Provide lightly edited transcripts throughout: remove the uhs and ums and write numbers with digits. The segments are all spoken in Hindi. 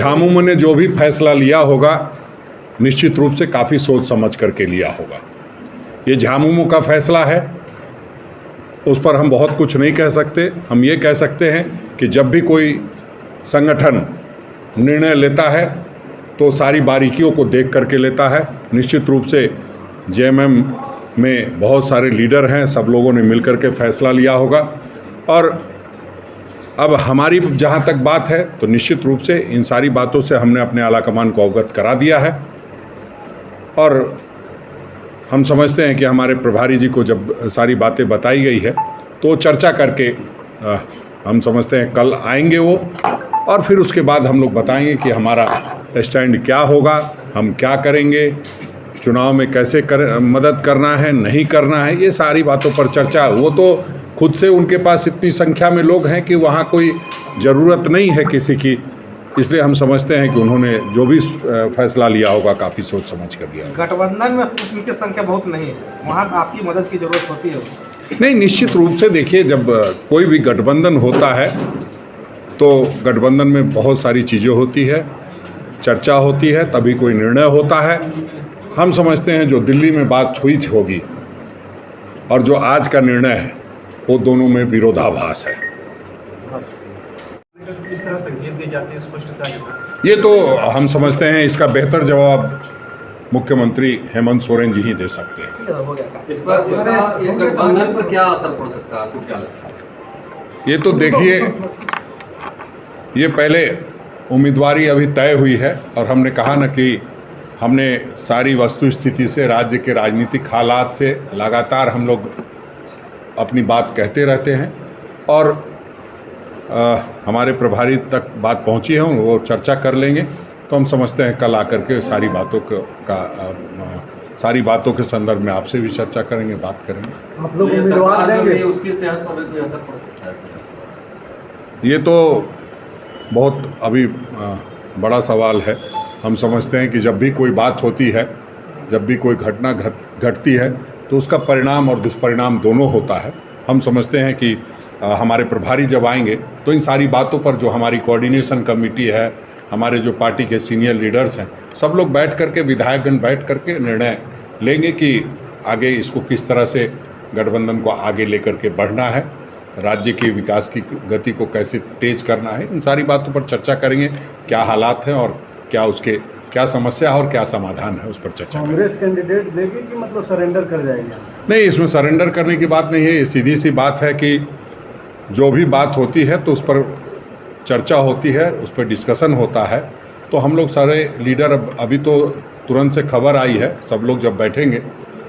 झामुमो ने जो भी फैसला लिया होगा निश्चित रूप से काफ़ी सोच समझ करके लिया होगा। ये झामुमो का फैसला है, उस पर हम बहुत कुछ नहीं कह सकते। हम ये कह सकते हैं कि जब भी कोई संगठन निर्णय लेता है तो सारी बारीकियों को देख करके लेता है। निश्चित रूप से जेएमएम में बहुत सारे लीडर हैं, सब लोगों ने मिलकर के फैसला लिया होगा। और अब हमारी जहाँ तक बात है तो निश्चित रूप से इन सारी बातों से हमने अपने आलाकमान को अवगत करा दिया है और हम समझते हैं कि हमारे प्रभारी जी को जब सारी बातें बताई गई है तो चर्चा करके हम समझते हैं कल आएंगे वो, और फिर उसके बाद हम लोग बताएंगे कि हमारा स्टैंड क्या होगा, हम क्या करेंगे, चुनाव में कैसे मदद करना है, नहीं करना है। ये सारी बातों पर चर्चा, वो तो खुद से उनके पास इतनी संख्या में लोग हैं कि वहाँ कोई ज़रूरत नहीं है किसी की, इसलिए हम समझते हैं कि उन्होंने जो भी फैसला लिया होगा काफ़ी सोच समझ कर लिया। गठबंधन में उनकी संख्या बहुत नहीं है, वहाँ आपकी मदद की ज़रूरत होती है? नहीं, निश्चित रूप से देखिए, जब कोई भी गठबंधन होता है तो गठबंधन में बहुत सारी चीज़ें होती है, चर्चा होती है, तभी कोई निर्णय होता है। हम समझते हैं जो दिल्ली में बात हुई होगी और जो आज का निर्णय है वो दोनों में विरोधाभास है। किस तरह संकेत दी जाती है स्पष्टता के साथ? ये तो हम समझते हैं इसका बेहतर जवाब मुख्यमंत्री हेमंत सोरेन जी ही दे सकते हैं। इस पर गठबंधन पर क्या असर पड़ सकता है, आपको क्या लगता है? ये तो देखिए, ये पहले उम्मीदवारी अभी तय हुई है और हमने कहा ना कि हमने सारी वस्तु स्थिति से, राज्य के राजनीतिक हालात से लगातार हम लोग अपनी बात कहते रहते हैं और हमारे प्रभारी तक बात पहुंची है, वो चर्चा कर लेंगे। तो हम समझते हैं कल आकर के सारी बातों के संदर्भ में आपसे भी चर्चा करेंगे, बात करेंगे। आप लोग उम्मीदवार देंगे, उसकी सेहत पर भी असर पड़ सकता है? ये तो बहुत अभी बड़ा सवाल है। हम समझते हैं कि जब भी कोई बात होती है, जब भी कोई घटना घटती है तो उसका परिणाम और दुष्परिणाम दोनों होता है। हम समझते हैं कि हमारे प्रभारी जब आएंगे तो इन सारी बातों पर जो हमारी कोऑर्डिनेशन कमेटी है, हमारे जो पार्टी के सीनियर लीडर्स हैं, सब लोग बैठ करके, विधायकगण बैठ करके निर्णय लेंगे कि आगे इसको किस तरह से गठबंधन को आगे लेकर के बढ़ना है, राज्य के विकास की गति को कैसे तेज करना है। इन सारी बातों पर चर्चा करेंगे, क्या हालात हैं और क्या समस्या है और क्या समाधान है, उस पर चर्चा। कांग्रेस कैंडिडेट देगी कि मतलब सरेंडर कर जाएगी? नहीं, इसमें सरेंडर करने की बात नहीं है। ये सीधी सी बात है कि जो भी बात होती है तो उस पर चर्चा होती है, उस पर डिस्कशन होता है। तो हम लोग सारे लीडर, अभी तो तुरंत से खबर आई है, सब लोग जब बैठेंगे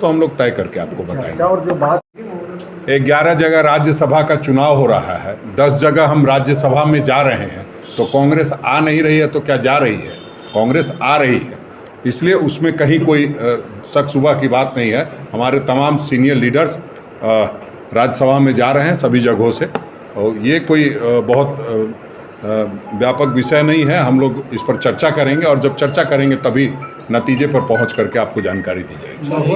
तो हम लोग तय करके आपको बताएंगे। और जो बात 11 जगह राज्यसभा का चुनाव हो रहा है, 10 जगह हम राज्यसभा में जा रहे हैं, तो कांग्रेस आ नहीं रही है तो क्या जा रही है? कांग्रेस आ रही है, इसलिए उसमें कहीं कोई शक शुबा की बात नहीं है। हमारे तमाम सीनियर लीडर्स राज्यसभा में जा रहे हैं सभी जगहों से, और ये कोई बहुत व्यापक विषय नहीं है। हम लोग इस पर चर्चा करेंगे और जब चर्चा करेंगे तभी नतीजे पर पहुंच करके आपको जानकारी दी जाएगी।